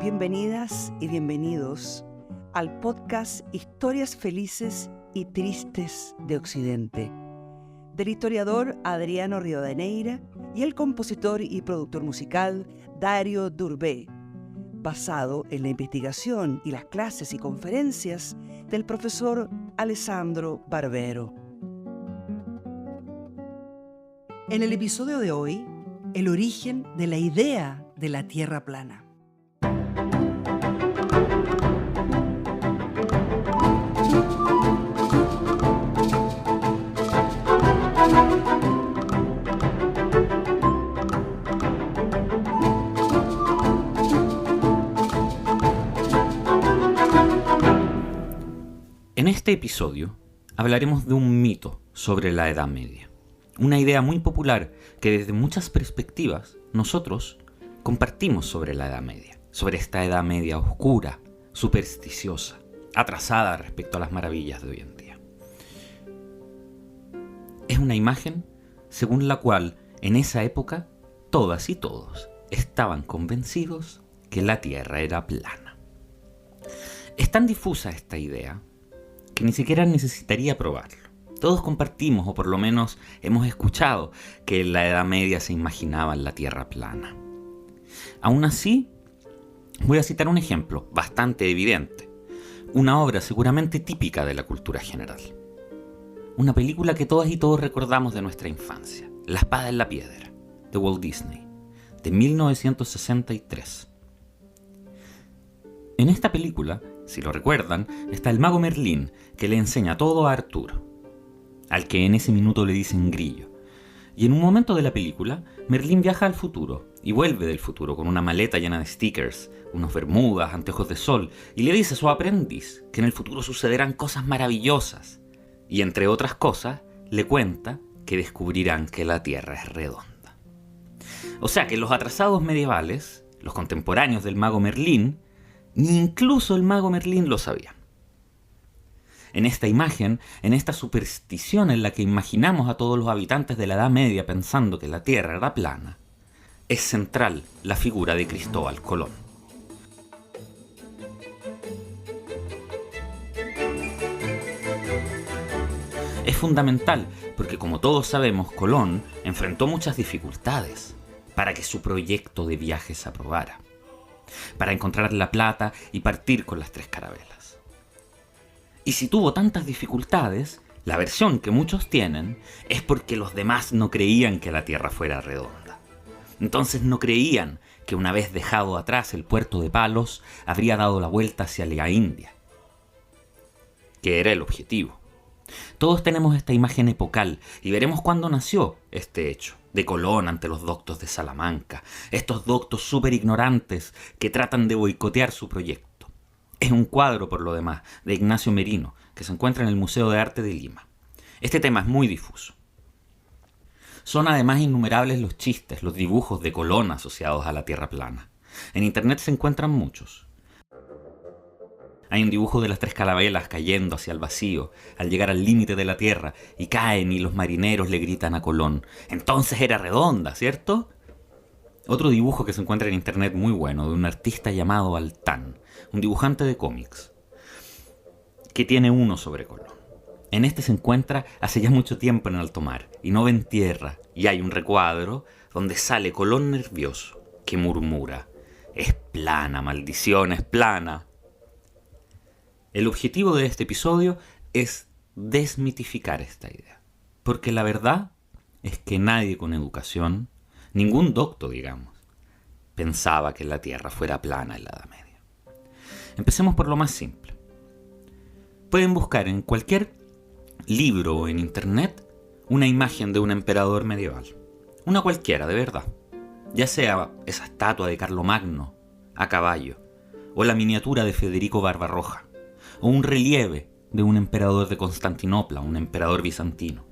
Bienvenidas y bienvenidos al podcast Historias Felices y Tristes de Occidente, del historiador Adriano Rivadeneira y el compositor y productor musical Dario Durbé, basado en la investigación y las clases y conferencias del profesor Alessandro Barbero. En el episodio de hoy, el origen de la idea de la Tierra plana. En este episodio hablaremos de un mito sobre la Edad Media. Una idea muy popular que desde muchas perspectivas nosotros compartimos sobre la Edad Media. Sobre esta Edad Media oscura, supersticiosa, atrasada respecto a las maravillas de hoy en día. Es una imagen según la cual en esa época todas y todos estaban convencidos que la Tierra era plana. Es tan difusa esta idea que ni siquiera necesitaría probarlo. Todos compartimos, o por lo menos hemos escuchado, que en la Edad Media se imaginaban la Tierra plana. Aún así, voy a citar un ejemplo bastante evidente. Una obra seguramente típica de la cultura general. Una película que todas y todos recordamos de nuestra infancia. La espada en la piedra, de Walt Disney, de 1963. En esta película, si lo recuerdan, está el mago Merlín que le enseña todo a Arturo, al que en ese minuto le dicen Grillo. Y en un momento de la película, Merlín viaja al futuro y vuelve del futuro con una maleta llena de stickers, unos bermudas, anteojos de sol, y le dice a su aprendiz que en el futuro sucederán cosas maravillosas. Y entre otras cosas, le cuenta que descubrirán que la Tierra es redonda. O sea que los atrasados medievales, los contemporáneos del mago Merlín, ni incluso el mago Merlín lo sabía. En esta imagen, en esta superstición en la que imaginamos a todos los habitantes de la Edad Media pensando que la Tierra era plana, es central la figura de Cristóbal Colón. Es fundamental porque, como todos sabemos, Colón enfrentó muchas dificultades para que su proyecto de viaje se aprobara, para encontrar la plata y partir con las 3 carabelas. Y si tuvo tantas dificultades, la versión que muchos tienen es porque los demás no creían que la Tierra fuera redonda. Entonces no creían que una vez dejado atrás el puerto de Palos, habría dado la vuelta hacia la India, que era el objetivo. Todos tenemos esta imagen epocal y veremos cuándo nació este hecho de Colón ante los doctos de Salamanca, estos doctos súper ignorantes que tratan de boicotear su proyecto. Es un cuadro, por lo demás, de Ignacio Merino, que se encuentra en el Museo de Arte de Lima. Este tema es muy difuso. Son además innumerables los chistes, los dibujos de Colón asociados a la Tierra plana. En internet se encuentran muchos. Hay un dibujo de las 3 carabelas cayendo hacia el vacío, al llegar al límite de la Tierra, y caen y los marineros le gritan a Colón: «Entonces era redonda, ¿cierto?». Otro dibujo que se encuentra en internet muy bueno, de un artista llamado Altán, un dibujante de cómics, que tiene uno sobre Colón. En este se encuentra hace ya mucho tiempo en alto mar, y no ven tierra, y hay un recuadro donde sale Colón nervioso, que murmura: «Es plana, maldición, es plana». El objetivo de este episodio es desmitificar esta idea, porque la verdad es que nadie con educación, ningún docto digamos, pensaba que la Tierra fuera plana en la Edad Media. Empecemos por lo más simple. Pueden buscar en cualquier libro o en internet una imagen de un emperador medieval, una cualquiera de verdad, ya sea esa estatua de Carlomagno a caballo, o la miniatura de Federico Barbarroja, o un relieve de un emperador de Constantinopla, un emperador bizantino.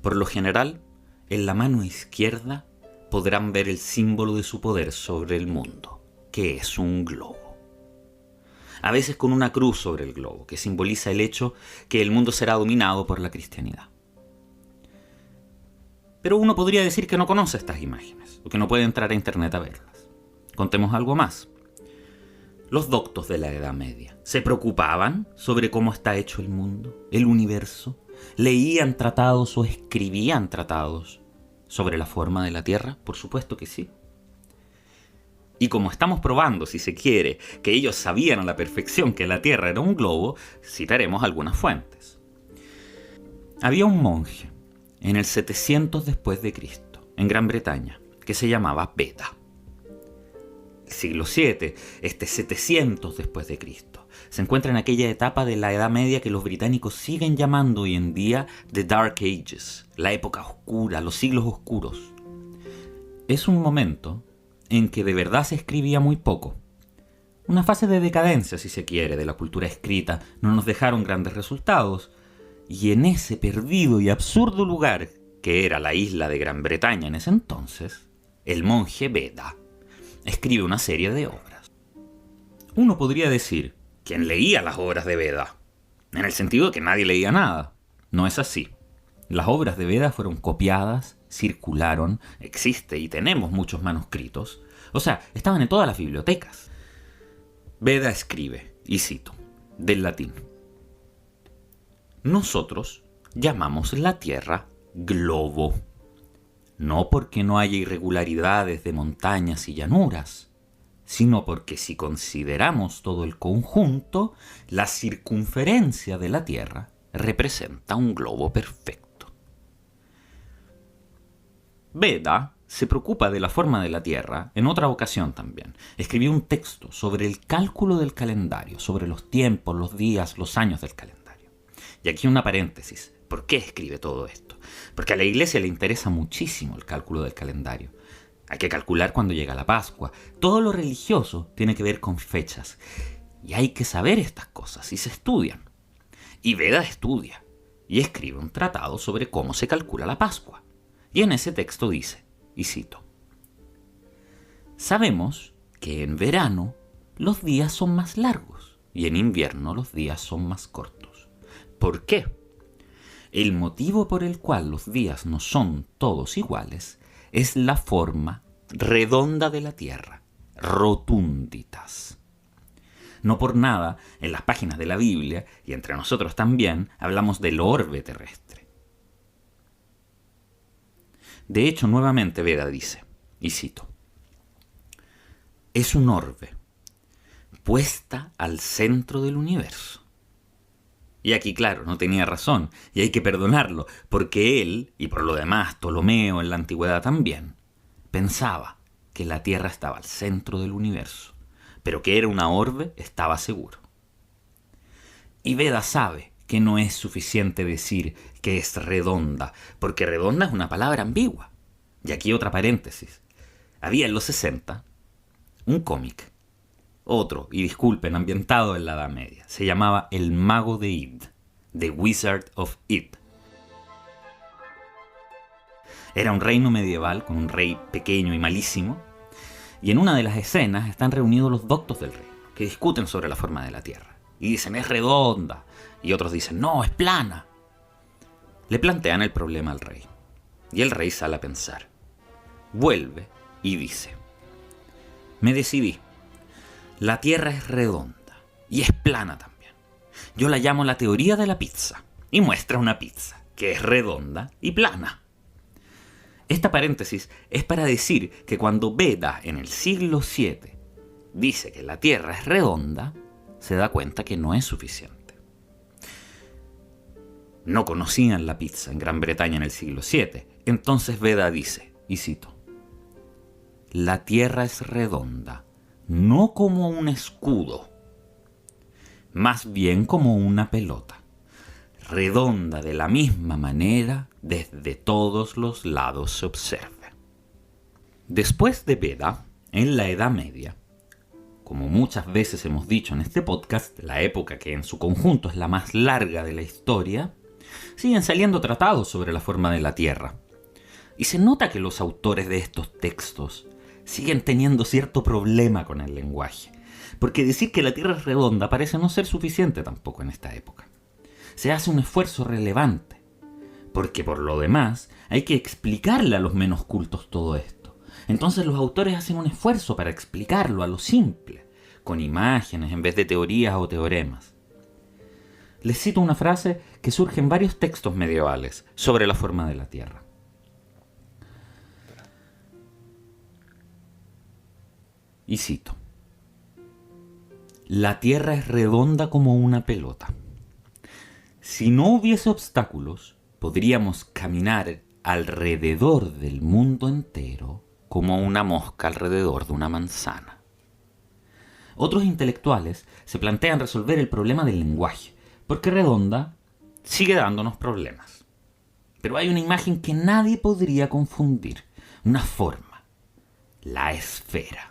Por lo general, en la mano izquierda podrán ver el símbolo de su poder sobre el mundo, que es un globo. A veces con una cruz sobre el globo, que simboliza el hecho que el mundo será dominado por la cristianidad. Pero uno podría decir que no conoce estas imágenes, o que no puede entrar a internet a verlas. Contemos algo más. Los doctos de la Edad Media se preocupaban sobre cómo está hecho el mundo, el universo, leían tratados o escribían tratados sobre la forma de la Tierra, por supuesto que sí. Y como estamos probando, si se quiere, que ellos sabían a la perfección que la Tierra era un globo, citaremos algunas fuentes. Había un monje en el 700 después de Cristo, en Gran Bretaña, que se llamaba Beda. El siglo VII, 700 después de Cristo, se encuentra en aquella etapa de la Edad Media que los británicos siguen llamando hoy en día The Dark Ages, la época oscura, los siglos oscuros. Es un momento en que de verdad se escribía muy poco. Una fase de decadencia, si se quiere, de la cultura escrita. No nos dejaron grandes resultados. Y en ese perdido y absurdo lugar, que era la isla de Gran Bretaña en ese entonces, el monje Beda escribe una serie de obras. Uno podría decir, ¿quién leía las obras de Beda? En el sentido de que nadie leía nada. No es así. Las obras de Beda fueron copiadas, circularon, existe y tenemos muchos manuscritos. O sea, estaban en todas las bibliotecas. Beda escribe, y cito, del latín: nosotros llamamos la Tierra globo, no porque no haya irregularidades de montañas y llanuras, sino porque si consideramos todo el conjunto, la circunferencia de la Tierra representa un globo perfecto. Beda se preocupa de la forma de la Tierra en otra ocasión también. Escribió un texto sobre el cálculo del calendario, sobre los tiempos, los días, los años del calendario. Y aquí una paréntesis. ¿Por qué escribe todo esto? Porque a la Iglesia le interesa muchísimo el cálculo del calendario. Hay que calcular cuando llega la Pascua. Todo lo religioso tiene que ver con fechas. Y hay que saber estas cosas y se estudian. Y Beda estudia y escribe un tratado sobre cómo se calcula la Pascua. Y en ese texto dice, y cito: sabemos que en verano los días son más largos y en invierno los días son más cortos. ¿Por qué? El motivo por el cual los días no son todos iguales es la forma redonda de la Tierra, rotunditas. No por nada, en las páginas de la Biblia, y entre nosotros también, hablamos del orbe terrestre. De hecho, nuevamente Beda dice, y cito: es un orbe puesta al centro del universo. Y aquí, claro, no tenía razón, y hay que perdonarlo, porque él, y por lo demás Ptolomeo en la antigüedad también, pensaba que la Tierra estaba al centro del universo, pero que era una orbe estaba seguro. Y Beda sabe que no es suficiente decir que es redonda, porque redonda es una palabra ambigua. Y aquí otra paréntesis. Había en los 60 un cómic, otro, y disculpen, ambientado en la Edad Media. Se llamaba El Mago de Id, The Wizard of Id. Era un reino medieval con un rey pequeño y malísimo, y en una de las escenas están reunidos los doctos del reino, que discuten sobre la forma de la Tierra. Y dicen, es redonda, y otros dicen, no, es plana. Le plantean el problema al rey, y el rey sale a pensar. Vuelve y dice, me decidí. La Tierra es redonda y es plana también. Yo la llamo la teoría de la pizza y muestra una pizza que es redonda y plana. Esta paréntesis es para decir que cuando Beda en el siglo VII dice que la Tierra es redonda, se da cuenta que no es suficiente. No conocían la pizza en Gran Bretaña en el siglo VII, entonces Beda dice, y cito, la Tierra es redonda, no como un escudo, más bien como una pelota, redonda de la misma manera desde todos los lados se observa. Después de Beda, en la Edad Media, como muchas veces hemos dicho en este podcast, la época que en su conjunto es la más larga de la historia, siguen saliendo tratados sobre la forma de la Tierra. Y se nota que los autores de estos textos siguen teniendo cierto problema con el lenguaje, porque decir que la Tierra es redonda parece no ser suficiente tampoco en esta época. Se hace un esfuerzo relevante, porque por lo demás hay que explicarle a los menos cultos todo esto. Entonces los autores hacen un esfuerzo para explicarlo a lo simple, con imágenes en vez de teorías o teoremas. Les cito una frase que surge en varios textos medievales sobre la forma de la Tierra. Y cito: la Tierra es redonda como una pelota. Si no hubiese obstáculos, podríamos caminar alrededor del mundo entero como una mosca alrededor de una manzana. Otros intelectuales se plantean resolver el problema del lenguaje, porque redonda sigue dándonos problemas. Pero hay una imagen que nadie podría confundir, una forma: la esfera.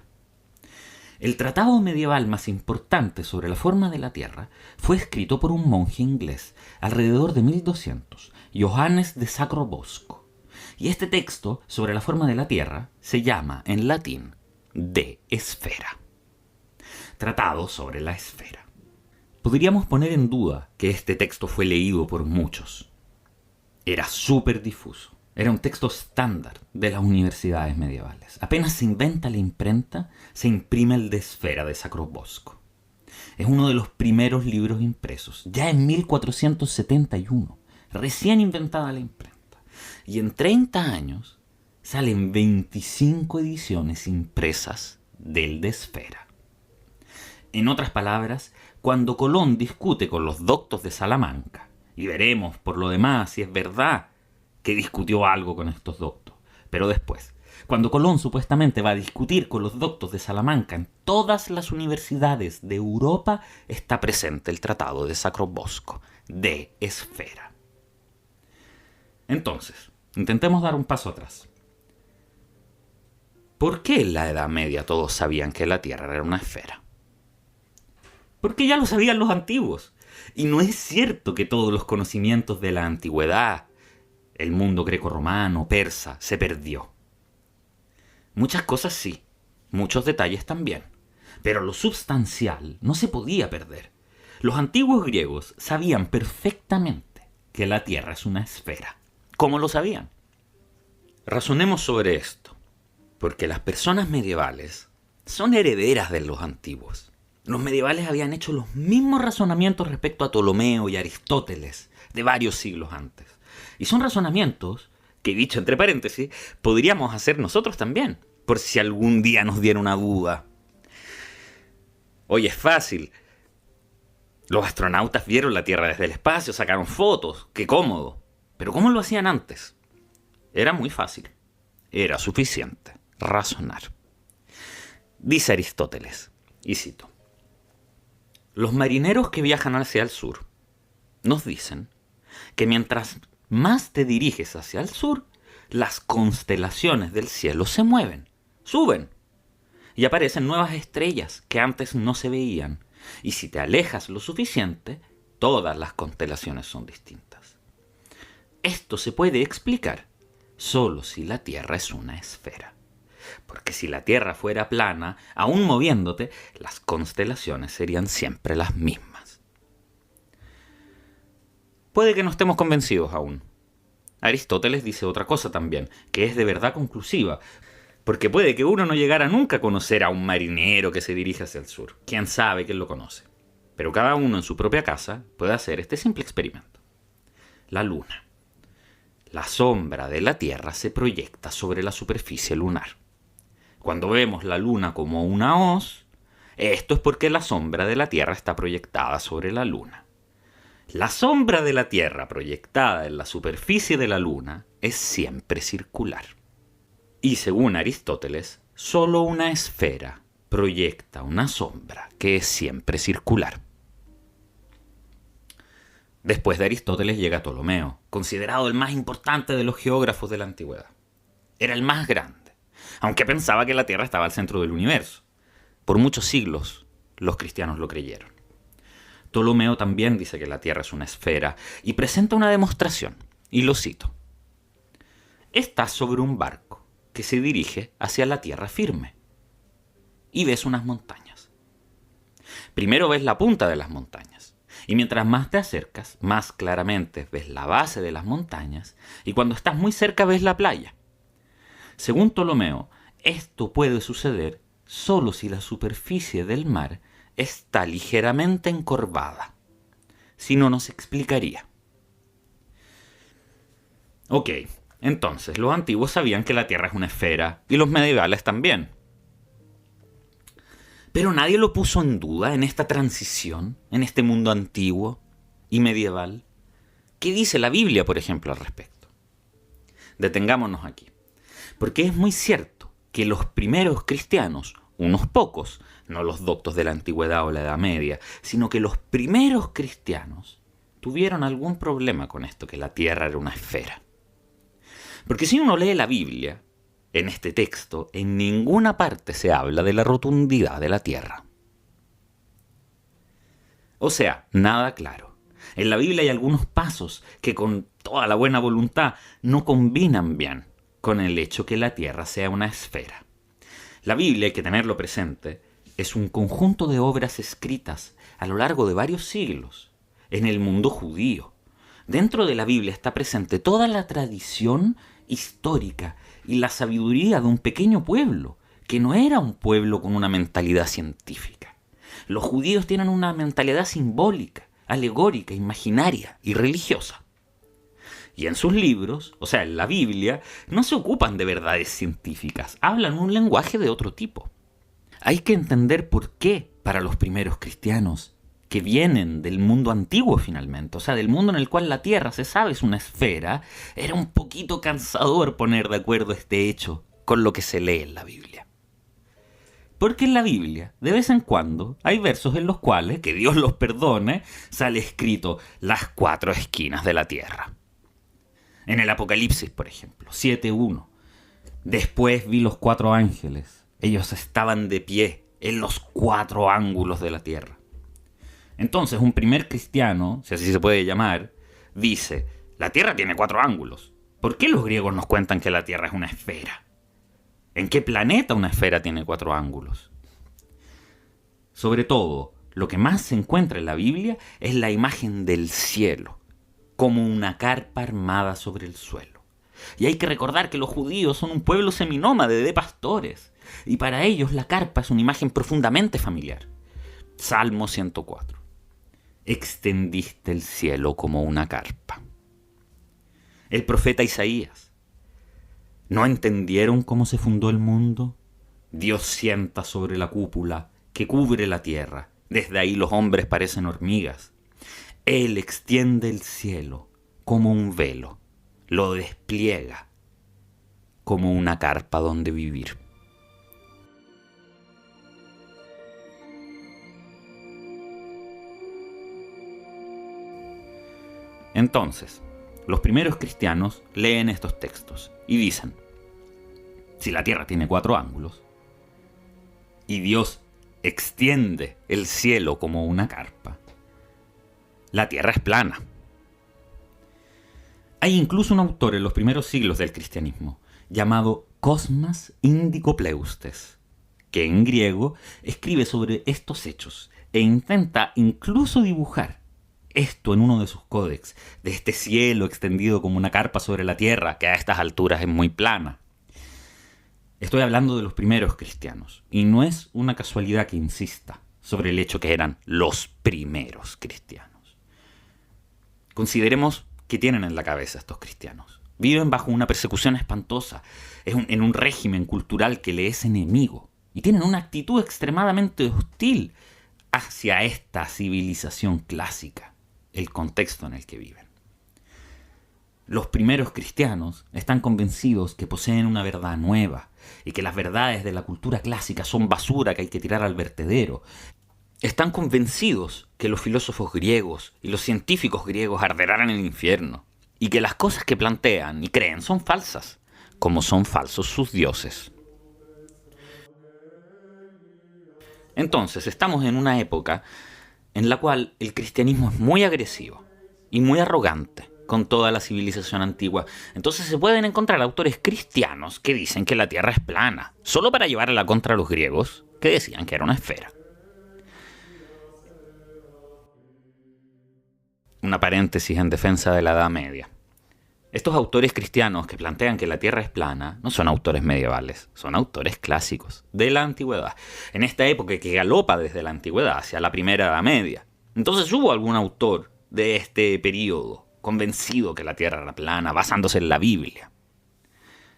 El tratado medieval más importante sobre la forma de la Tierra fue escrito por un monje inglés alrededor de 1200, Johannes de Sacrobosco. Y este texto sobre la forma de la Tierra se llama en latín De Esfera. Tratado sobre la esfera. Podríamos poner en duda que este texto fue leído por muchos. Era súper difuso. Era un texto estándar de las universidades medievales. Apenas se inventa la imprenta, se imprime el De Esfera de Sacrobosco. Es uno de los primeros libros impresos, ya en 1471, recién inventada la imprenta. Y en 30 años salen 25 ediciones impresas del De Esfera. En otras palabras, cuando Colón discute con los doctos de Salamanca, y veremos por lo demás si es verdad que discutió algo con estos doctos, pero después, cuando Colón supuestamente va a discutir con los doctos de Salamanca en todas las universidades de Europa, está presente el tratado de Sacrobosco, De Esfera. Entonces, intentemos dar un paso atrás. ¿Por qué en la Edad Media todos sabían que la Tierra era una esfera? Porque ya lo sabían los antiguos. Y no es cierto que todos los conocimientos de la antigüedad, el mundo greco-romano, persa, se perdió. Muchas cosas sí, muchos detalles también, pero lo substancial no se podía perder. Los antiguos griegos sabían perfectamente que la Tierra es una esfera. ¿Cómo lo sabían? Razonemos sobre esto, porque las personas medievales son herederas de los antiguos. Los medievales habían hecho los mismos razonamientos respecto a Ptolomeo y Aristóteles de varios siglos antes. Y son razonamientos que, dicho entre paréntesis, podríamos hacer nosotros también, por si algún día nos diera una duda. Hoy es fácil. Los astronautas vieron la Tierra desde el espacio, sacaron fotos, qué cómodo. Pero ¿cómo lo hacían antes? Era muy fácil. Era suficiente razonar. Dice Aristóteles, y cito: los marineros que viajan hacia el sur nos dicen que mientras más te diriges hacia el sur, las constelaciones del cielo se mueven, suben, y aparecen nuevas estrellas que antes no se veían. Y si te alejas lo suficiente, todas las constelaciones son distintas. Esto se puede explicar solo si la Tierra es una esfera. Porque si la Tierra fuera plana, aún moviéndote, las constelaciones serían siempre las mismas. Puede que no estemos convencidos aún. Aristóteles dice otra cosa también, que es de verdad conclusiva, porque puede que uno no llegara nunca a conocer a un marinero que se dirige hacia el sur. ¿Quién sabe quién lo conoce? Pero cada uno en su propia casa puede hacer este simple experimento. La luna. La sombra de la Tierra se proyecta sobre la superficie lunar. Cuando vemos la luna como una hoz, esto es porque la sombra de la Tierra está proyectada sobre la luna. La sombra de la Tierra proyectada en la superficie de la luna es siempre circular. Y según Aristóteles, solo una esfera proyecta una sombra que es siempre circular. Después de Aristóteles llega Ptolomeo, considerado el más importante de los geógrafos de la antigüedad. Era el más grande, aunque pensaba que la Tierra estaba al centro del universo. Por muchos siglos, los cristianos lo creyeron. Ptolomeo también dice que la Tierra es una esfera y presenta una demostración, y lo cito: estás sobre un barco que se dirige hacia la tierra firme y ves unas montañas. Primero ves la punta de las montañas, y mientras más te acercas, más claramente ves la base de las montañas, y cuando estás muy cerca ves la playa. Según Ptolomeo, esto puede suceder solo si la superficie del mar está ligeramente encorvada. Si no, nos explicaría. Ok, entonces los antiguos sabían que la Tierra es una esfera y los medievales también. Pero nadie lo puso en duda en esta transición, en este mundo antiguo y medieval. ¿Qué dice la Biblia, por ejemplo, al respecto? Detengámonos aquí. Porque es muy cierto que los primeros cristianos, unos pocos, no los doctos de la antigüedad o la Edad Media, sino que los primeros cristianos tuvieron algún problema con esto, que la Tierra era una esfera. Porque si uno lee la Biblia, en este texto, en ninguna parte se habla de la rotundidad de la Tierra. O sea, nada claro. En la Biblia hay algunos pasos que con toda la buena voluntad no combinan bien con el hecho que la Tierra sea una esfera. La Biblia, hay que tenerlo presente, es un conjunto de obras escritas a lo largo de varios siglos en el mundo judío. Dentro de la Biblia está presente toda la tradición histórica y la sabiduría de un pequeño pueblo, que no era un pueblo con una mentalidad científica. Los judíos tienen una mentalidad simbólica, alegórica, imaginaria y religiosa. Y en sus libros, o sea, en la Biblia, no se ocupan de verdades científicas, hablan un lenguaje de otro tipo. Hay que entender por qué para los primeros cristianos, que vienen del mundo antiguo finalmente, o sea, del mundo en el cual la Tierra, se sabe, es una esfera, era un poquito cansador poner de acuerdo este hecho con lo que se lee en la Biblia. Porque en la Biblia, de vez en cuando, hay versos en los cuales, que Dios los perdone, sale escrito las 4 esquinas de la Tierra. En el Apocalipsis, por ejemplo, 7:1. Después vi los 4 ángeles. Ellos estaban de pie en los 4 ángulos de la Tierra. Entonces, un primer cristiano, si así se puede llamar, dice, la Tierra tiene 4 ángulos. ¿Por qué los griegos nos cuentan que la Tierra es una esfera? ¿En qué planeta una esfera tiene 4 ángulos? Sobre todo, lo que más se encuentra en la Biblia es la imagen del cielo, como una carpa armada sobre el suelo. Y hay que recordar que los judíos son un pueblo seminómade de pastores, y para ellos la carpa es una imagen profundamente familiar. Salmo 104. Extendiste el cielo como una carpa. El profeta Isaías. ¿No entendieron cómo se fundó el mundo? Dios sienta sobre la cúpula que cubre la tierra. Desde ahí los hombres parecen hormigas. Él extiende el cielo como un velo. Lo despliega como una carpa donde vivir. Entonces, los primeros cristianos leen estos textos y dicen, si la Tierra tiene 4 ángulos y Dios extiende el cielo como una carpa, la Tierra es plana. Hay incluso un autor en los primeros siglos del cristianismo llamado Cosmas Indicopleustes, que en griego escribe sobre estos hechos e intenta incluso dibujar esto en uno de sus códex, de este cielo extendido como una carpa sobre la tierra, que a estas alturas es muy plana. Estoy hablando de los primeros cristianos, y no es una casualidad que insista sobre el hecho que eran los primeros cristianos. Consideremos qué tienen en la cabeza estos cristianos. Viven bajo una persecución espantosa, en un régimen cultural que le es enemigo, y tienen una actitud extremadamente hostil hacia esta civilización clásica, el contexto en el que viven. Los primeros cristianos están convencidos que poseen una verdad nueva y que las verdades de la cultura clásica son basura que hay que tirar al vertedero. Están convencidos que los filósofos griegos y los científicos griegos arderán en el infierno y que las cosas que plantean y creen son falsas, como son falsos sus dioses. Entonces, estamos en una época en la cual el cristianismo es muy agresivo y muy arrogante con toda la civilización antigua. Entonces se pueden encontrar autores cristianos que dicen que la Tierra es plana, solo para llevar a la contra a los griegos, que decían que era una esfera. Una paréntesis en defensa de la Edad Media. Estos autores cristianos que plantean que la Tierra es plana no son autores medievales, son autores clásicos de la antigüedad, en esta época que galopa desde la antigüedad hacia la primera Edad Media. Entonces hubo algún autor de este periodo convencido que la Tierra era plana, basándose en la Biblia.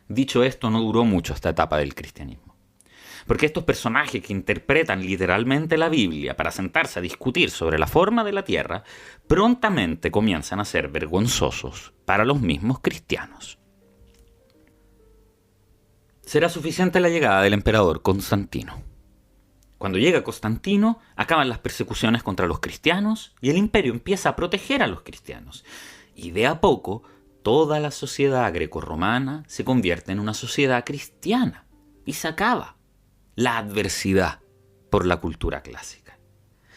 Dicho esto, no duró mucho esta etapa del cristianismo, porque estos personajes que interpretan literalmente la Biblia para sentarse a discutir sobre la forma de la Tierra, prontamente comienzan a ser vergonzosos para los mismos cristianos. Será suficiente la llegada del emperador Constantino. Cuando llega Constantino, acaban las persecuciones contra los cristianos y el imperio empieza a proteger a los cristianos. Y de a poco, toda la sociedad grecorromana se convierte en una sociedad cristiana y se acaba la adversidad por la cultura clásica.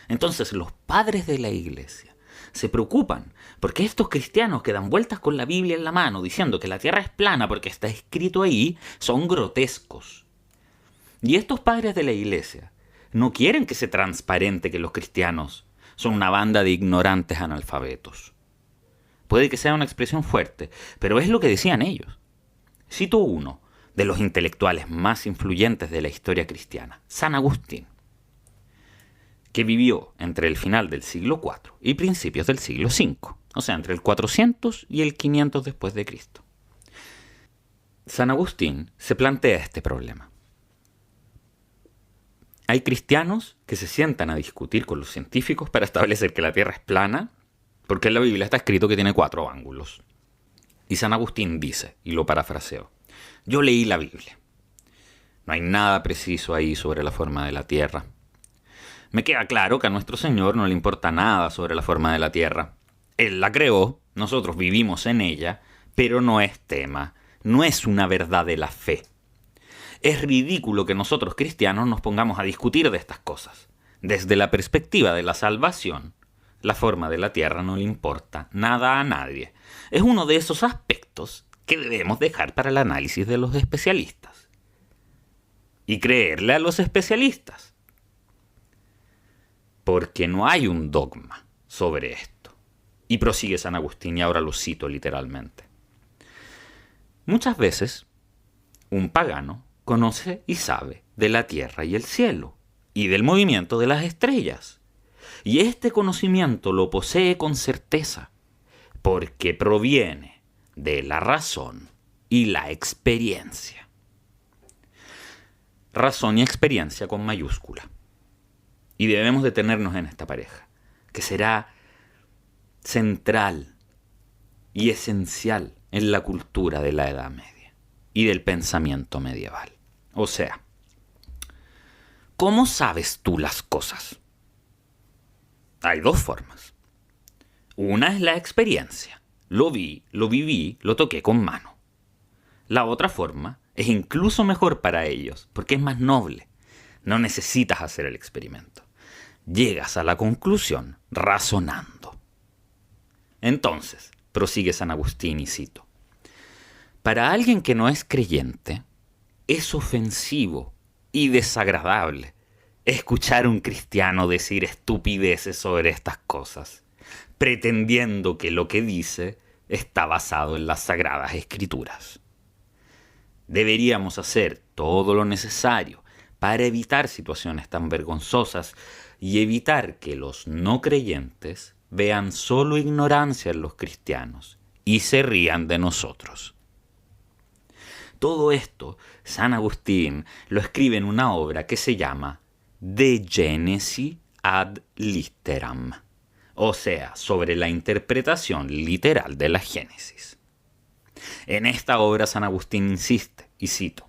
Entonces los padres de la iglesia se preocupan porque estos cristianos que dan vueltas con la Biblia en la mano diciendo que la tierra es plana porque está escrito ahí, son grotescos. Y estos padres de la iglesia no quieren que se transparente que los cristianos son una banda de ignorantes analfabetos. Puede que sea una expresión fuerte, pero es lo que decían ellos. Cito uno de los intelectuales más influyentes de la historia cristiana, San Agustín, que vivió entre el final del siglo IV y principios del siglo V, o sea, entre el 400 y el 500 después de Cristo. San Agustín se plantea este problema. Hay cristianos que se sientan a discutir con los científicos para establecer que la Tierra es plana, porque en la Biblia está escrito que tiene 4 ángulos. Y San Agustín dice, y lo parafraseo, yo leí la Biblia. No hay nada preciso ahí sobre la forma de la Tierra. Me queda claro que a nuestro Señor no le importa nada sobre la forma de la Tierra. Él la creó, nosotros vivimos en ella, pero no es tema, no es una verdad de la fe. Es ridículo que nosotros cristianos nos pongamos a discutir de estas cosas. Desde la perspectiva de la salvación, la forma de la Tierra no le importa nada a nadie. Es uno de esos aspectos que debemos dejar para el análisis de los especialistas. Y creerle a los especialistas. Porque no hay un dogma sobre esto. Y prosigue San Agustín, y ahora lo cito literalmente. Muchas veces, un pagano conoce y sabe de la tierra y el cielo, y del movimiento de las estrellas. Y este conocimiento lo posee con certeza, porque proviene de la razón y la experiencia. Razón y experiencia con mayúscula. Y debemos detenernos en esta pareja, que será central y esencial en la cultura de la Edad Media y del pensamiento medieval. O sea, ¿cómo sabes tú las cosas? Hay 2 formas. Una es la experiencia. Lo vi, lo viví, lo toqué con mano. La otra forma es incluso mejor para ellos, porque es más noble. No necesitas hacer el experimento. Llegas a la conclusión razonando. Entonces, prosigue San Agustín y cito, para alguien que no es creyente, es ofensivo y desagradable escuchar a un cristiano decir estupideces sobre estas cosas, pretendiendo que lo que dice está basado en las Sagradas Escrituras. Deberíamos hacer todo lo necesario para evitar situaciones tan vergonzosas y evitar que los no creyentes vean solo ignorancia en los cristianos y se rían de nosotros. Todo esto, San Agustín lo escribe en una obra que se llama De Genesi ad Litteram, o sea, sobre la interpretación literal de la Génesis. En esta obra San Agustín insiste, y cito,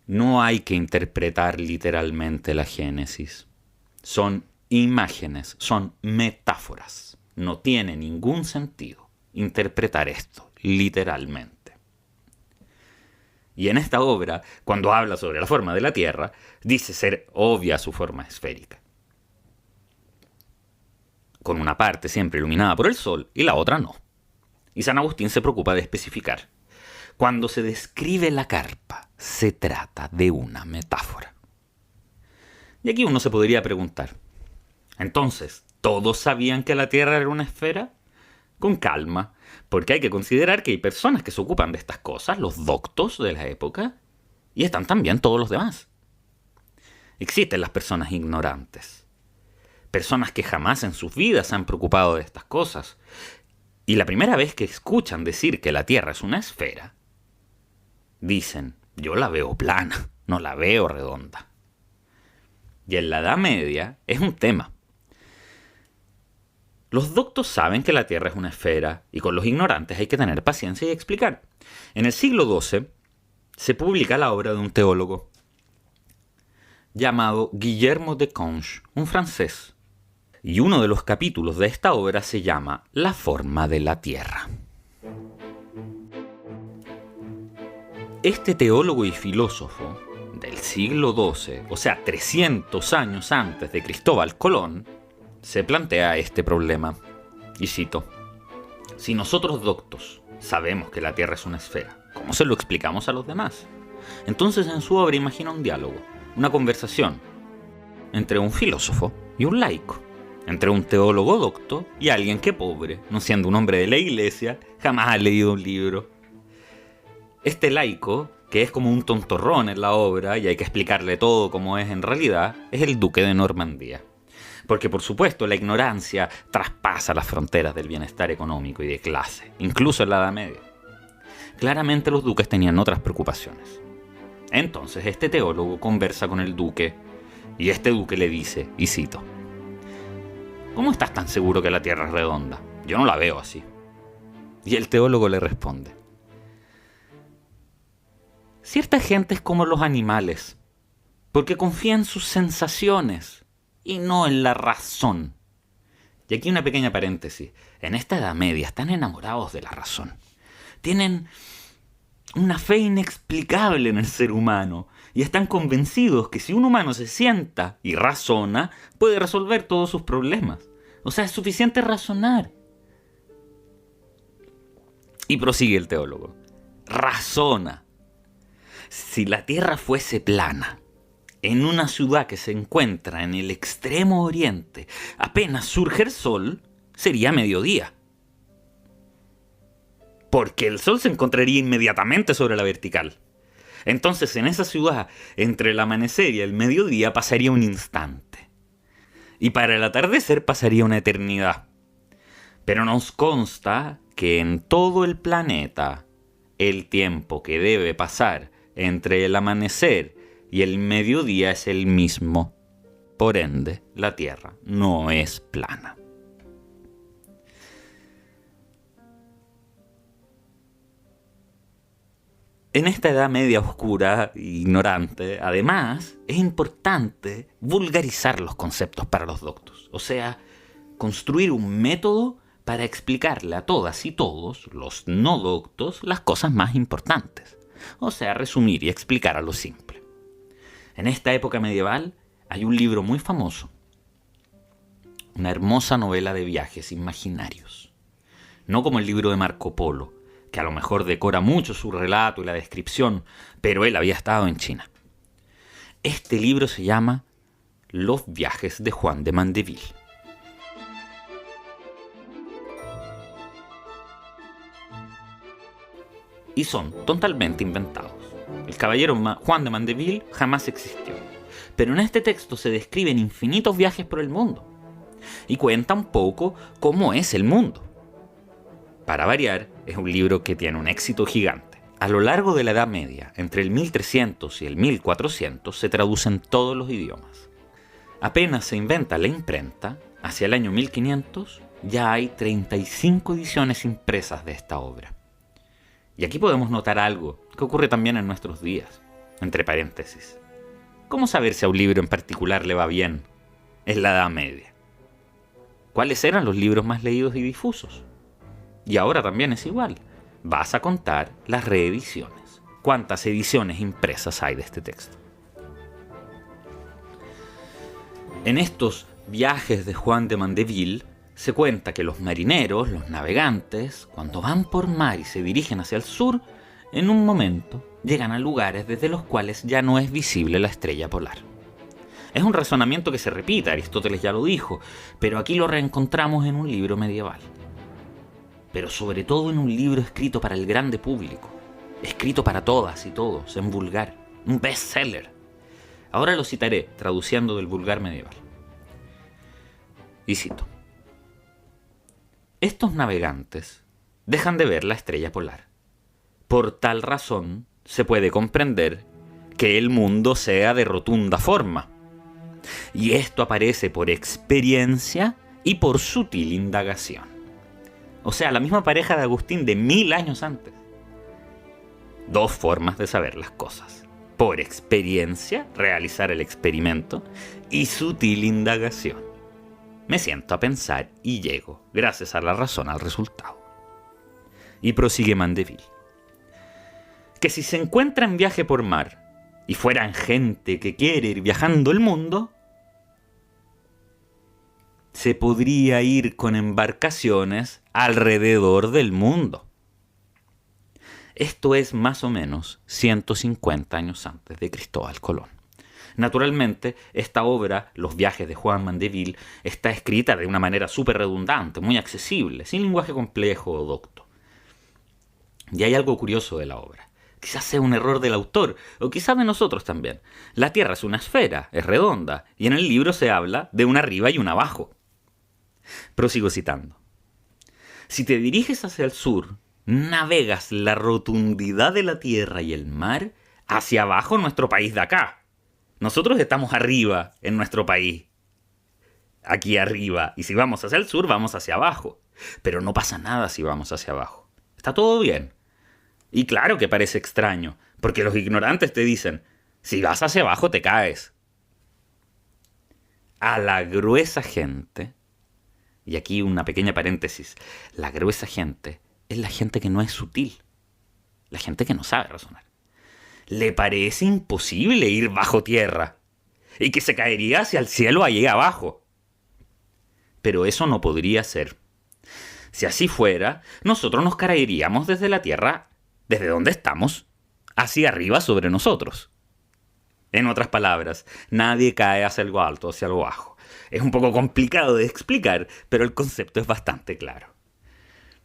no hay que interpretar literalmente la Génesis. Son imágenes, son metáforas. No tiene ningún sentido interpretar esto literalmente. Y en esta obra, cuando habla sobre la forma de la Tierra, dice ser obvia su forma esférica, con una parte siempre iluminada por el sol y la otra no. Y San Agustín se preocupa de especificar. Cuando se describe la carpa, se trata de una metáfora. Y aquí uno se podría preguntar, entonces, ¿todos sabían que la Tierra era una esfera? Con calma, Porque hay que considerar que hay personas que se ocupan de estas cosas, los doctos de la época, y están también todos los demás. Existen las personas ignorantes, personas que jamás en sus vidas se han preocupado de estas cosas, y la primera vez que escuchan decir que la Tierra es una esfera, dicen, yo la veo plana, no la veo redonda. Y en la Edad Media es un tema. Los doctos saben que la Tierra es una esfera, y con los ignorantes hay que tener paciencia y explicar. En el siglo XII se publica la obra de un teólogo llamado Guillermo de Conches, un francés. Y uno de los capítulos de esta obra se llama La forma de la Tierra. Este teólogo y filósofo del siglo XII, o sea, 300 años antes de Cristóbal Colón, se plantea este problema. Y cito, si nosotros doctos sabemos que la Tierra es una esfera, ¿cómo se lo explicamos a los demás? Entonces en su obra imagina un diálogo, una conversación entre un filósofo y un laico, entre un teólogo docto y alguien que pobre, no siendo un hombre de la iglesia, jamás ha leído un libro. Este laico, que es como un tontorrón en la obra y hay que explicarle todo como es en realidad, es el duque de Normandía. Porque por supuesto la ignorancia traspasa las fronteras del bienestar económico y de clase, incluso en la Edad Media. Claramente los duques tenían otras preocupaciones. Entonces este teólogo conversa con el duque y este duque le dice, y cito, ¿cómo estás tan seguro que la Tierra es redonda? Yo no la veo así. Y el teólogo le responde, cierta gente es como los animales, porque confía en sus sensaciones y no en la razón. Y aquí una pequeña paréntesis. En esta Edad Media están enamorados de la razón. Tienen una fe inexplicable en el ser humano y están convencidos que si un humano se sienta y razona, puede resolver todos sus problemas. O sea, es suficiente razonar. Y prosigue el teólogo. Razona. Si la Tierra fuese plana, en una ciudad que se encuentra en el extremo oriente, apenas surge el sol, sería mediodía. Porque el sol se encontraría inmediatamente sobre la vertical. Entonces en esa ciudad, entre el amanecer y el mediodía pasaría un instante. Y para el atardecer pasaría una eternidad. Pero nos consta que en todo el planeta, el tiempo que debe pasar entre el amanecer y el mediodía es el mismo. Por ende, la Tierra no es plana. En esta Edad Media oscura e ignorante, además, es importante vulgarizar los conceptos para los doctos. O sea, construir un método para explicarle a todas y todos, los no doctos, las cosas más importantes. O sea, resumir y explicar a lo simple. En esta época medieval hay un libro muy famoso. Una hermosa novela de viajes imaginarios. No como el libro de Marco Polo, que a lo mejor decora mucho su relato y la descripción, pero él había estado en China. Este libro se llama Los viajes de Juan de Mandeville. Y son totalmente inventados. El caballero Juan de Mandeville jamás existió. Pero en este texto se describen infinitos viajes por el mundo. Y cuenta un poco cómo es el mundo. Para variar, es un libro que tiene un éxito gigante. A lo largo de la Edad Media, entre el 1300 y el 1400, se traducen todos los idiomas. Apenas se inventa la imprenta, hacia el año 1500, ya hay 35 ediciones impresas de esta obra. Y aquí podemos notar algo que ocurre también en nuestros días, entre paréntesis. ¿Cómo saber si a un libro en particular le va bien en la Edad Media? ¿Cuáles eran los libros más leídos y difusos? Y ahora también es igual. Vas a contar las reediciones. ¿Cuántas ediciones impresas hay de este texto? En estos viajes de Juan de Mandeville se cuenta que los marineros, los navegantes, cuando van por mar y se dirigen hacia el sur, en un momento llegan a lugares desde los cuales ya no es visible la estrella polar. Es un razonamiento que se repite, Aristóteles ya lo dijo, pero aquí lo reencontramos en un libro medieval. pero sobre todo en un libro escrito para el grande público, escrito para todas y todos, en vulgar, un bestseller. Ahora lo citaré, traduciendo del vulgar medieval. Y cito: estos navegantes dejan de ver la estrella polar. Por tal razón se puede comprender que el mundo sea de rotunda forma. Y esto aparece por experiencia y por sutil indagación. O sea, la misma pareja de Agustín de 1000 años antes. Dos formas de saber las cosas: por experiencia, realizar el experimento, y sutil indagación. Me siento a pensar y llego, gracias a la razón, al resultado. Y prosigue Mandeville: que si se encuentra en viaje por mar, y fueran gente que quiere ir viajando el mundo, se podría ir con embarcaciones alrededor del mundo. Esto es más o menos 150 años antes de Cristóbal Colón. Naturalmente, esta obra, Los viajes de Juan Mandeville, está escrita de una manera súper redundante, muy accesible, sin lenguaje complejo o docto. Y hay algo curioso de la obra. Quizás sea un error del autor, o quizás de nosotros también. La Tierra es una esfera, es redonda, y en el libro se habla de un arriba y un abajo. Prosigo citando: si te diriges hacia el sur, navegas la rotundidad de la Tierra y el mar hacia abajo, nuestro país de acá. Nosotros estamos arriba en nuestro país, aquí arriba, y si vamos hacia el sur, vamos hacia abajo. Pero no pasa nada si vamos hacia abajo. Está todo bien. Y claro que parece extraño, porque los ignorantes te dicen: si vas hacia abajo te caes. A la gruesa gente, y aquí una pequeña paréntesis, la gruesa gente es la gente que no es sutil, la gente que no sabe razonar, le parece imposible ir bajo tierra y que se caería hacia el cielo allí abajo. Pero eso no podría ser. Si así fuera, nosotros nos caeríamos desde la tierra, desde donde estamos, hacia arriba sobre nosotros. En otras palabras, nadie cae hacia algo alto o hacia algo bajo. Es un poco complicado de explicar, pero el concepto es bastante claro.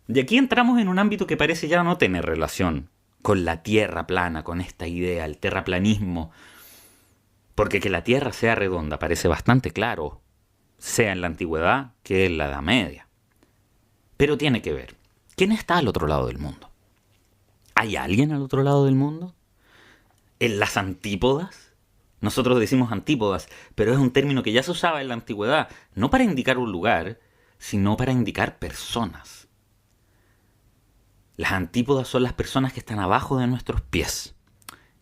Y aquí entramos en un ámbito que parece ya no tener relación con la tierra plana, con esta idea, el terraplanismo. Porque que la tierra sea redonda parece bastante claro, sea en la antigüedad que en la Edad Media. Pero tiene que ver. ¿Quién está al otro lado del mundo? ¿Hay alguien al otro lado del mundo? ¿En las antípodas? Nosotros decimos antípodas, pero es un término que ya se usaba en la antigüedad, no para indicar un lugar, sino para indicar personas. Las antípodas son las personas que están abajo de nuestros pies.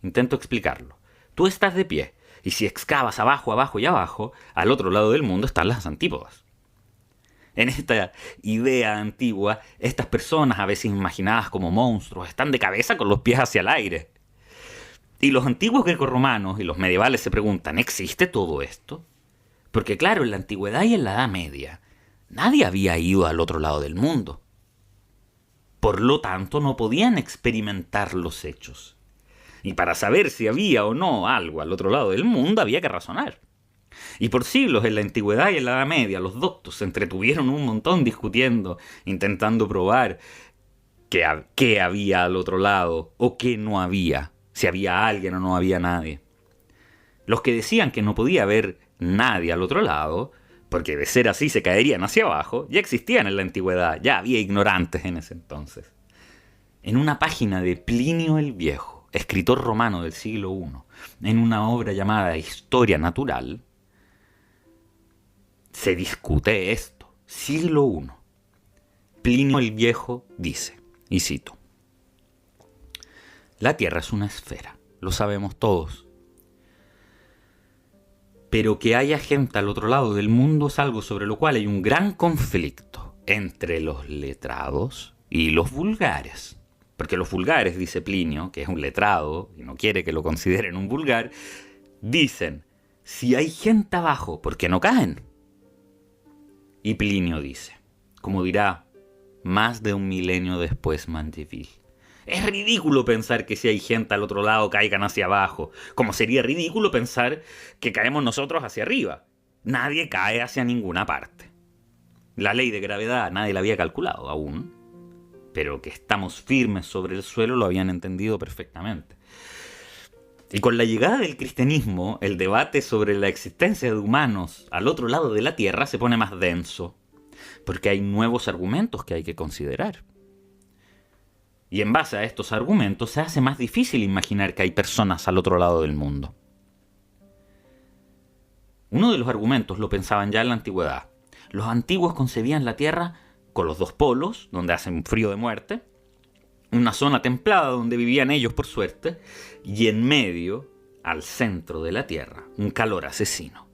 Intento explicarlo. Tú estás de pie, y si excavas abajo, abajo y abajo, al otro lado del mundo están las antípodas. En esta idea antigua, estas personas, a veces imaginadas como monstruos, están de cabeza con los pies hacia el aire. Y los antiguos grecorromanos y los medievales se preguntan: ¿existe todo esto? Porque claro, en la antigüedad y en la Edad Media, nadie había ido al otro lado del mundo. Por lo tanto, no podían experimentar los hechos. Y para saber si había o no algo al otro lado del mundo, había que razonar. Y por siglos en la antigüedad y en la Edad Media, los doctos se entretuvieron un montón discutiendo, intentando probar qué había al otro lado o qué no había, si había alguien o no había nadie. Los que decían que no podía haber nadie al otro lado, porque de ser así se caerían hacia abajo, ya existían en la antigüedad, ya había ignorantes en ese entonces. En una página de Plinio el Viejo, escritor romano del siglo I, en una obra llamada Historia Natural, se discute esto. Siglo I. Plinio el Viejo dice, y cito: la Tierra es una esfera, lo sabemos todos. Pero que haya gente al otro lado del mundo es algo sobre lo cual hay un gran conflicto entre los letrados y los vulgares. Porque los vulgares, dice Plinio, que es un letrado y no quiere que lo consideren un vulgar, dicen: si hay gente abajo, ¿por qué no caen? Y Plinio dice, como dirá más de un milenio después Mandeville: es ridículo pensar que si hay gente al otro lado caigan hacia abajo, como sería ridículo pensar que caemos nosotros hacia arriba. Nadie cae hacia ninguna parte. La ley de gravedad nadie la había calculado aún. pero que estamos firmes sobre el suelo lo habían entendido perfectamente. Y con la llegada del cristianismo, el debate sobre la existencia de humanos al otro lado de la Tierra se pone más denso, porque hay nuevos argumentos que hay que considerar. Y en base a estos argumentos se hace más difícil imaginar que hay personas al otro lado del mundo. Uno de los argumentos lo pensaban ya en la antigüedad. Los antiguos concebían la Tierra con los dos polos, donde hace un frío de muerte, una zona templada donde vivían ellos por suerte, y en medio, al centro de la Tierra, un calor asesino.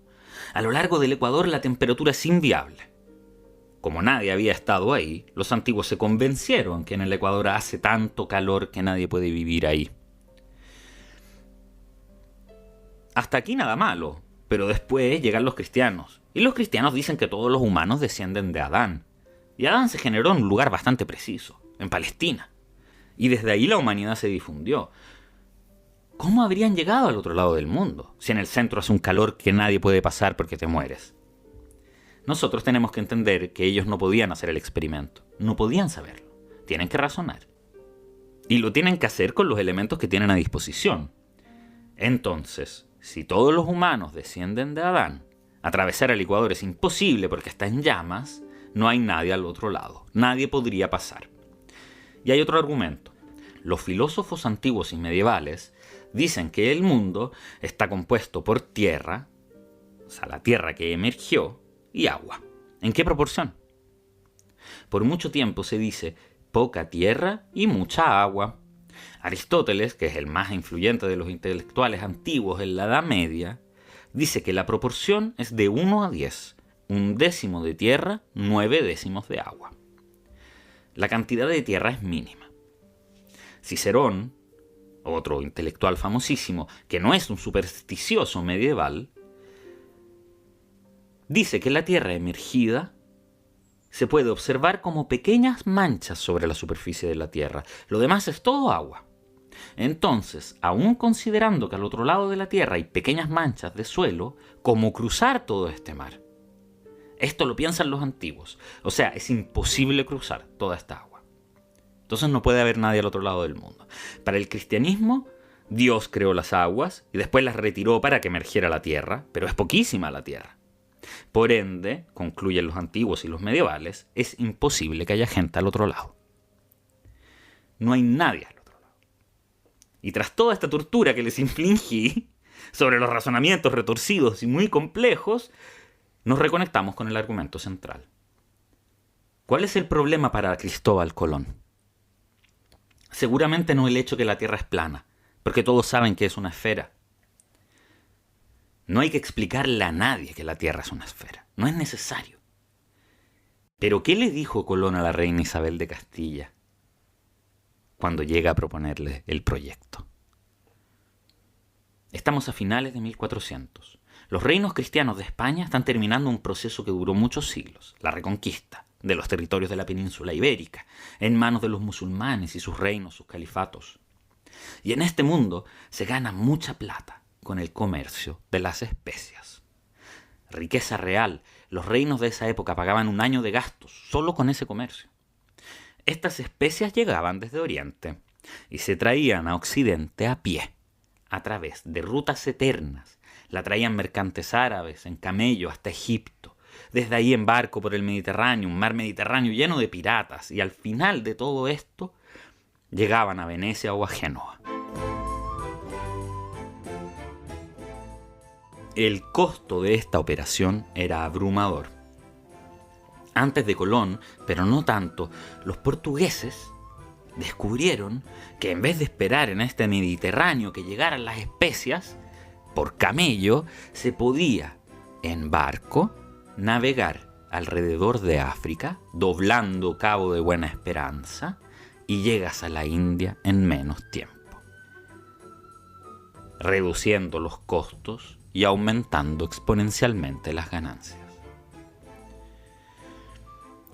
A lo largo del Ecuador la temperatura es inviable. Como nadie había estado ahí, los antiguos se convencieron que en el Ecuador hace tanto calor que nadie puede vivir ahí. Hasta aquí nada malo, pero después llegan los cristianos. Y los cristianos dicen que todos los humanos descienden de Adán. Y Adán se generó en un lugar bastante preciso, en Palestina. Y desde ahí la humanidad se difundió. ¿Cómo habrían llegado al otro lado del mundo, si en el centro hace un calor que nadie puede pasar porque te mueres? Nosotros tenemos que entender que ellos no podían hacer el experimento, no podían saberlo, tienen que razonar. Y lo tienen que hacer con los elementos que tienen a disposición. Entonces, si todos los humanos descienden de Adán, atravesar el Ecuador es imposible porque está en llamas, no hay nadie al otro lado, nadie podría pasar. Y hay otro argumento. Los filósofos antiguos y medievales dicen que el mundo está compuesto por tierra, o sea, la tierra que emergió, y agua. ¿En qué proporción? Por mucho tiempo se dice poca tierra y mucha agua. Aristóteles, que es el más influyente de los intelectuales antiguos en la Edad Media, dice que la proporción es de 1 a 10, 1/10 de tierra, 9/10 de agua. La cantidad de tierra es mínima. Cicerón, otro intelectual famosísimo, que no es un supersticioso medieval, dice que la tierra emergida se puede observar como pequeñas manchas sobre la superficie de la tierra. Lo demás es todo agua. Entonces, aún considerando que al otro lado de la tierra hay pequeñas manchas de suelo, ¿cómo cruzar todo este mar? Esto lo piensan los antiguos. O sea, es imposible cruzar toda esta agua. Entonces no puede haber nadie al otro lado del mundo. Para el cristianismo, Dios creó las aguas y después las retiró para que emergiera la tierra, pero es poquísima la tierra. Por ende, concluyen los antiguos y los medievales, es imposible que haya gente al otro lado. No hay nadie al otro lado. Y tras toda esta tortura que les infligí sobre los razonamientos retorcidos y muy complejos, nos reconectamos con el argumento central. ¿Cuál es el problema para Cristóbal Colón? Seguramente no el hecho que la Tierra es plana, porque todos saben que es una esfera. No hay que explicarle a nadie que la Tierra es una esfera. No es necesario. Pero ¿qué le dijo Colón a la reina Isabel de Castilla cuando llega a proponerle el proyecto? Estamos a finales de 1400. Los reinos cristianos de España están terminando un proceso que duró muchos siglos, la reconquista de los territorios de la península ibérica, en manos de los musulmanes y sus reinos, sus califatos. Y en este mundo se gana mucha plata con el comercio de las especias. Riqueza real. Los reinos de esa época pagaban un año de gastos solo con ese comercio. Estas especias llegaban desde Oriente y se traían a Occidente a pie, a través de rutas eternas. La traían mercantes árabes en camello hasta Egipto, desde ahí en barco por el Mediterráneo, un mar Mediterráneo lleno de piratas, y al final de todo esto llegaban a Venecia o a Génova. El costo de esta operación era abrumador. Antes de Colón, pero no tanto, los portugueses descubrieron que en vez de esperar en este Mediterráneo que llegaran las especias, por camello se podía, en barco, navegar alrededor de África, doblando Cabo de Buena Esperanza, y llegas a la India en menos tiempo, reduciendo los costos y aumentando exponencialmente las ganancias.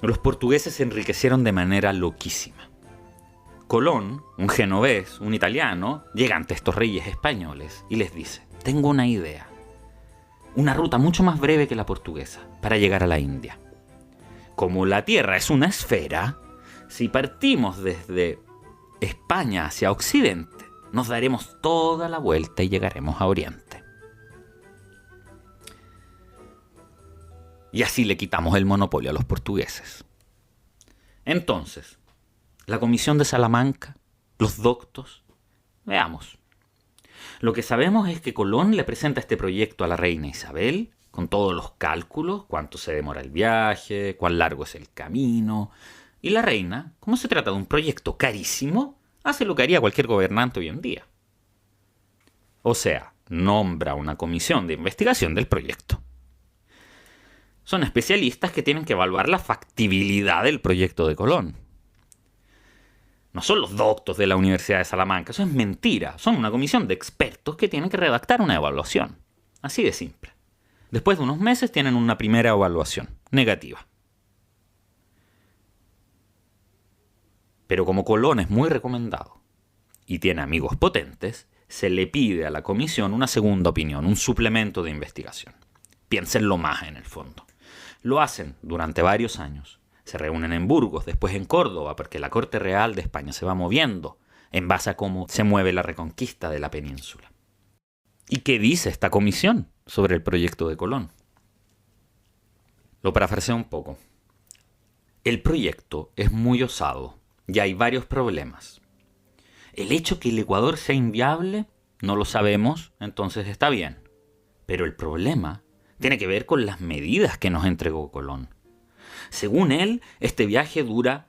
Los portugueses se enriquecieron de manera loquísima. Colón, un genovés, un italiano, llega ante estos reyes españoles y les dice: tengo una idea, una ruta mucho más breve que la portuguesa para llegar a la India. Como la Tierra es una esfera, Si partimos desde España hacia Occidente, nos daremos toda la vuelta y llegaremos a Oriente. Y así le quitamos el monopolio a los portugueses. Entonces, la Comisión de Salamanca, los doctos, veamos. Lo que sabemos es que Colón le presenta este proyecto a la reina Isabel, con todos los cálculos, cuánto se demora el viaje, cuán largo es el camino. Y la reina, como se trata de un proyecto carísimo, hace lo que haría cualquier gobernante hoy en día. O sea, nombra una comisión de investigación del proyecto. Son especialistas que tienen que evaluar la factibilidad del proyecto de Colón. No son los doctos de la Universidad de Salamanca, eso es mentira. Son una comisión de expertos que tienen que redactar una evaluación. Así de simple. Después de unos meses tienen una primera evaluación, negativa. Pero como Colón es muy recomendado y tiene amigos potentes, se le pide a la comisión una segunda opinión, un suplemento de investigación. Piénsenlo más en el fondo. Lo hacen durante varios años. Se reúnen en Burgos, después en Córdoba, porque la Corte Real de España se va moviendo en base a cómo se mueve la reconquista de la península. ¿Y qué dice esta comisión sobre el proyecto de Colón? Lo parafraseo un poco. El proyecto es muy osado y hay varios problemas. El hecho que el Ecuador sea inviable no lo sabemos, entonces está bien. Pero el problema tiene que ver con las medidas que nos entregó Colón. Según él, este viaje dura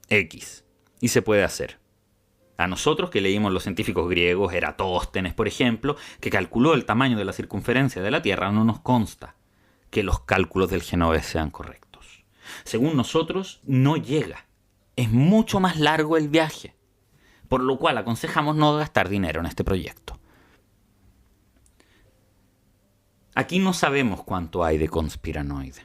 X y se puede hacer. A nosotros que leímos los científicos griegos, Eratóstenes, por ejemplo, que calculó el tamaño de la circunferencia de la Tierra, no nos consta que los cálculos del genovés sean correctos. Según nosotros, no llega. Es mucho más largo el viaje, por lo cual aconsejamos no gastar dinero en este proyecto. Aquí no sabemos cuánto hay de conspiranoide.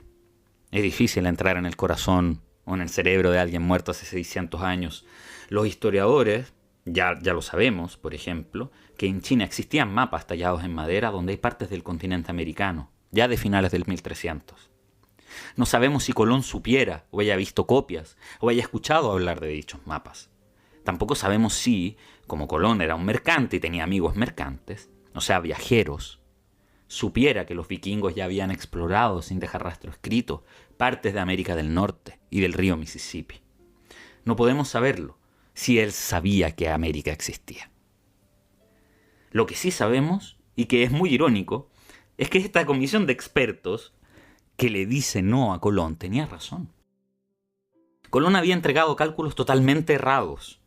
Es difícil entrar en el corazón o en el cerebro de alguien muerto hace 600 años. Los historiadores, ya lo sabemos, por ejemplo, que en China existían mapas tallados en madera donde hay partes del continente americano, ya de finales del 1300. No sabemos si Colón supiera, o haya visto copias, o haya escuchado hablar de dichos mapas. Tampoco sabemos si, como Colón era un mercante y tenía amigos mercantes, o sea, viajeros, supiera que los vikingos ya habían explorado, sin dejar rastro escrito, partes de América del Norte y del río Mississippi. No podemos saberlo si él sabía que América existía. Lo que sí sabemos, y que es muy irónico, es que esta comisión de expertos que le dice no a Colón tenía razón. Colón había entregado cálculos totalmente errados.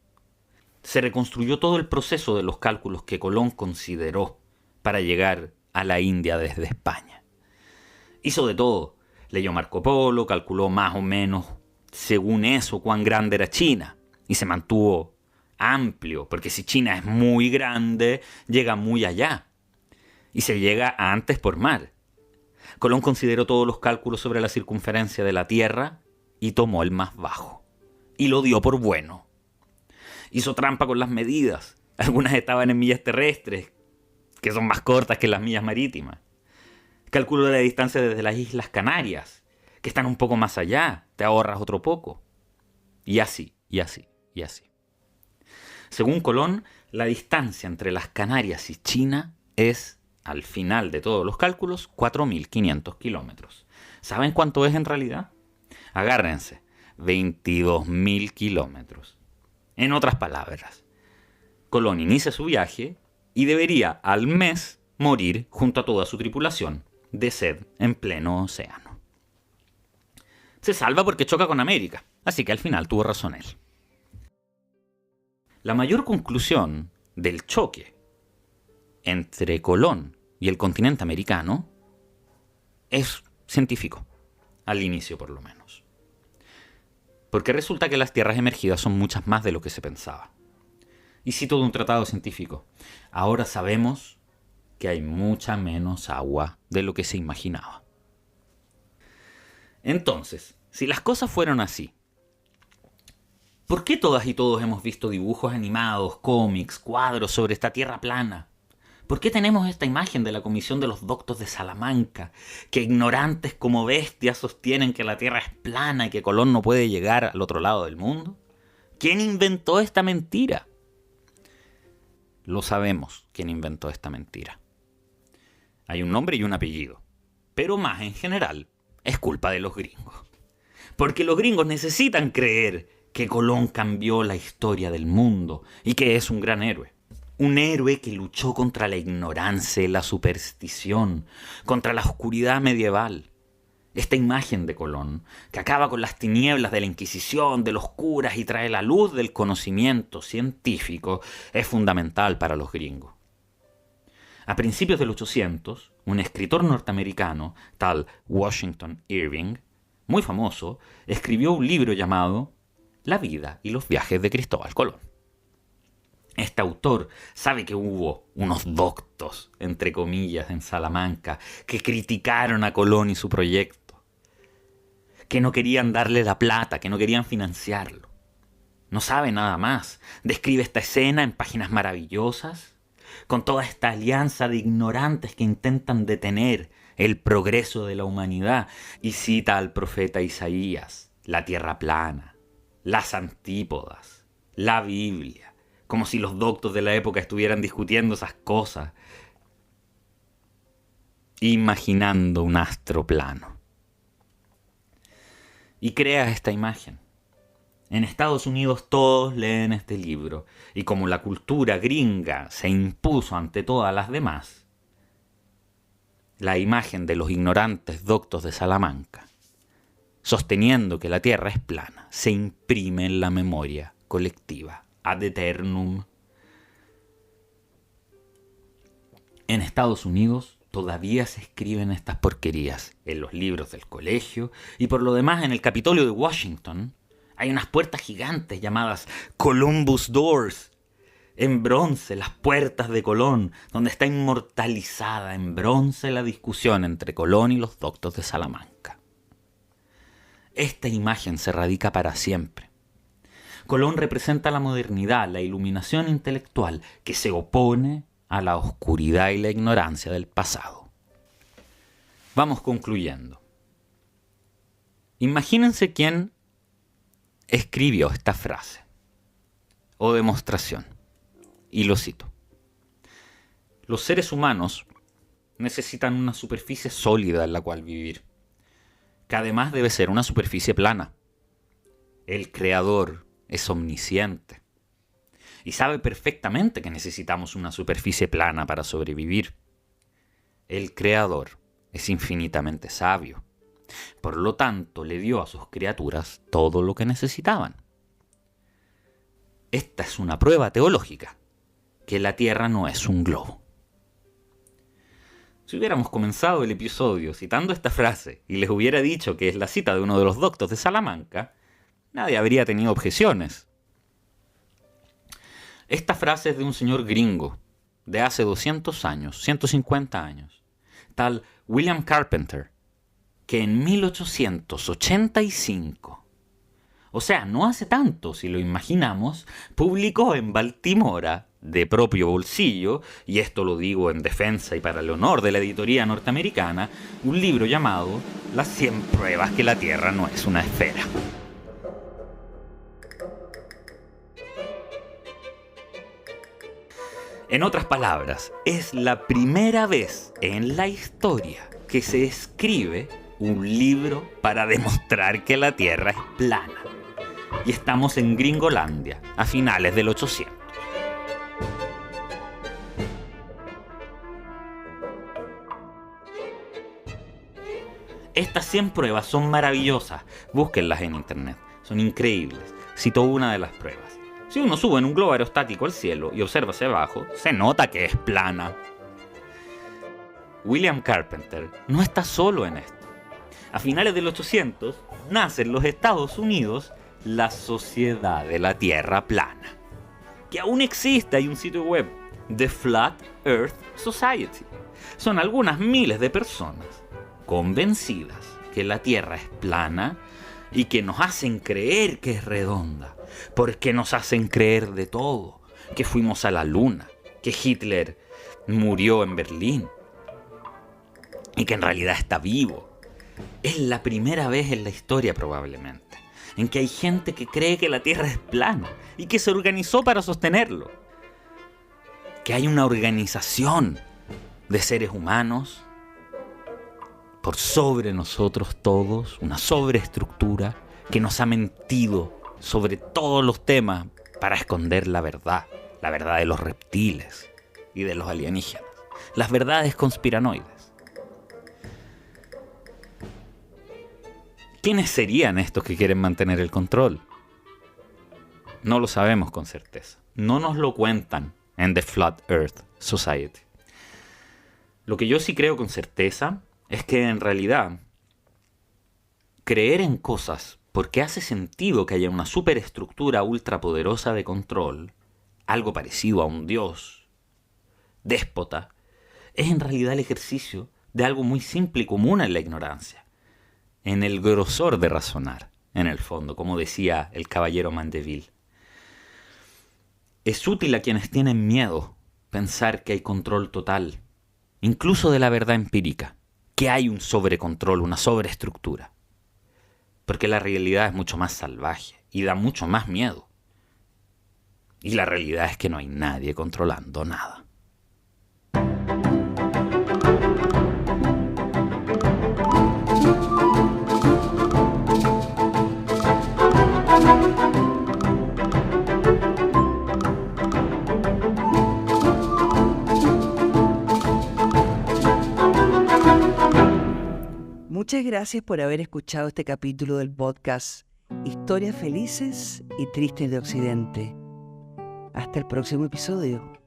Se reconstruyó todo el proceso de los cálculos que Colón consideró para llegar a la India desde España. Hizo de todo. Leyó Marco Polo, calculó más o menos, según eso, cuán grande era China. Y se mantuvo amplio, porque si China es muy grande, llega muy allá. Y se llega antes por mar. Colón consideró todos los cálculos sobre la circunferencia de la Tierra y tomó el más bajo. Y lo dio por bueno. Hizo trampa con las medidas. Algunas estaban en millas terrestres, que son más cortas que las millas marítimas. Calculó la distancia desde las Islas Canarias, que están un poco más allá, te ahorras otro poco. Y así, y así, y así. Según Colón, la distancia entre las Canarias y China es, al final de todos los cálculos, 4.500 kilómetros. ¿Saben cuánto es en realidad? Agárrense, 22.000 kilómetros. En otras palabras, Colón inicia su viaje y debería al mes morir junto a toda su tripulación de sed en pleno océano. Se salva porque choca con América, así que al final tuvo razón él. La mayor conclusión del choque entre Colón y el continente americano es científico, al inicio por lo menos. Porque resulta que las tierras emergidas son muchas más de lo que se pensaba. Y cito de un tratado científico. Ahora sabemos que hay mucha menos agua de lo que se imaginaba. Entonces, si las cosas fueron así, ¿por qué todas y todos hemos visto dibujos animados, cómics, cuadros sobre esta tierra plana? ¿Por qué tenemos esta imagen de la comisión de los doctos de Salamanca, que ignorantes como bestias sostienen que la Tierra es plana y que Colón no puede llegar al otro lado del mundo? ¿Quién inventó esta mentira? Lo sabemos quién inventó esta mentira. Hay un nombre y un apellido, pero más en general es culpa de los gringos. Porque los gringos necesitan creer que Colón cambió la historia del mundo y que es un gran héroe. Un héroe que luchó contra la ignorancia y la superstición, contra la oscuridad medieval. Esta imagen de Colón, que acaba con las tinieblas de la Inquisición, de los curas y trae la luz del conocimiento científico, es fundamental para los gringos. A principios del 800, un escritor norteamericano, tal Washington Irving, muy famoso, escribió un libro llamado La vida y los viajes de Cristóbal Colón. Este autor sabe que hubo unos doctos, entre comillas, en Salamanca, que criticaron a Colón y su proyecto, que no querían darle la plata, que no querían financiarlo. No sabe nada más. Describe esta escena en páginas maravillosas, con toda esta alianza de ignorantes que intentan detener el progreso de la humanidad, y cita al profeta Isaías, la tierra plana, las antípodas, la Biblia, como si los doctos de la época estuvieran discutiendo esas cosas, imaginando un astro plano. Y crea esta imagen. En Estados Unidos todos leen este libro, y como la cultura gringa se impuso ante todas las demás, la imagen de los ignorantes doctos de Salamanca, sosteniendo que la Tierra es plana, se imprime en la memoria colectiva ad eternum. En Estados Unidos todavía se escriben estas porquerías en los libros del colegio, y por lo demás en el Capitolio de Washington hay unas puertas gigantes llamadas Columbus Doors, en bronce, las puertas de Colón, donde está inmortalizada en bronce la discusión entre Colón y los doctos de Salamanca. Esta imagen se radica para siempre. Colón representa la modernidad, la iluminación intelectual que se opone a la oscuridad y la ignorancia del pasado. Vamos concluyendo. Imagínense quién escribió esta frase o demostración. Y lo cito. Los seres humanos necesitan una superficie sólida en la cual vivir, que además debe ser una superficie plana. El Creador es omnisciente y sabe perfectamente que necesitamos una superficie plana para sobrevivir. El Creador es infinitamente sabio. Por lo tanto, le dio a sus criaturas todo lo que necesitaban. Esta es una prueba teológica, que la Tierra no es un globo. Si hubiéramos comenzado el episodio citando esta frase y les hubiera dicho que es la cita de uno de los doctos de Salamanca, nadie habría tenido objeciones. Esta frase es de un señor gringo de hace 200 años, 150 años, tal William Carpenter, que en 1885, o sea, no hace tanto si lo imaginamos, publicó en Baltimora, de propio bolsillo, y esto lo digo en defensa y para el honor de la editoría norteamericana, un libro llamado Las 100 pruebas que la Tierra no es una esfera. En otras palabras, es la primera vez en la historia que se escribe un libro para demostrar que la Tierra es plana. Y estamos en Gringolandia, a finales del 800. Estas 100 pruebas son maravillosas. Búsquenlas en internet. Son increíbles. Cito una de las pruebas. Si uno sube en un globo aerostático al cielo y observa hacia abajo, se nota que es plana. William Carpenter no está solo en esto. A finales del 800 nace en los Estados Unidos la Sociedad de la Tierra Plana, que aún existe. Hay un sitio web, The Flat Earth Society. Son algunas miles de personas convencidas que la Tierra es plana y que nos hacen creer que es redonda, porque nos hacen creer de todo, que fuimos a la Luna, que Hitler murió en Berlín y que en realidad está vivo. Es la primera vez en la historia probablemente en que hay gente que cree que la Tierra es plana y que se organizó para sostenerlo. Que hay una organización de seres humanos por sobre nosotros todos, una sobreestructura que nos ha mentido sobre todos los temas para esconder la verdad de los reptiles y de los alienígenas, las verdades conspiranoides. ¿Quiénes serían estos que quieren mantener el control? No lo sabemos con certeza. No nos lo cuentan en The Flat Earth Society. Lo que yo sí creo con certeza es que en realidad creer en cosas porque hace sentido que haya una superestructura ultrapoderosa de control, algo parecido a un dios déspota, es en realidad el ejercicio de algo muy simple y común en la ignorancia, en el grosor de razonar, en el fondo, como decía el caballero Mandeville. Es útil a quienes tienen miedo pensar que hay control total, incluso de la verdad empírica, que hay un sobrecontrol, una sobreestructura. Porque la realidad es mucho más salvaje y da mucho más miedo. Y la realidad es que no hay nadie controlando nada. Muchas gracias por haber escuchado este capítulo del podcast Historias Felices y Tristes de Occidente. Hasta el próximo episodio.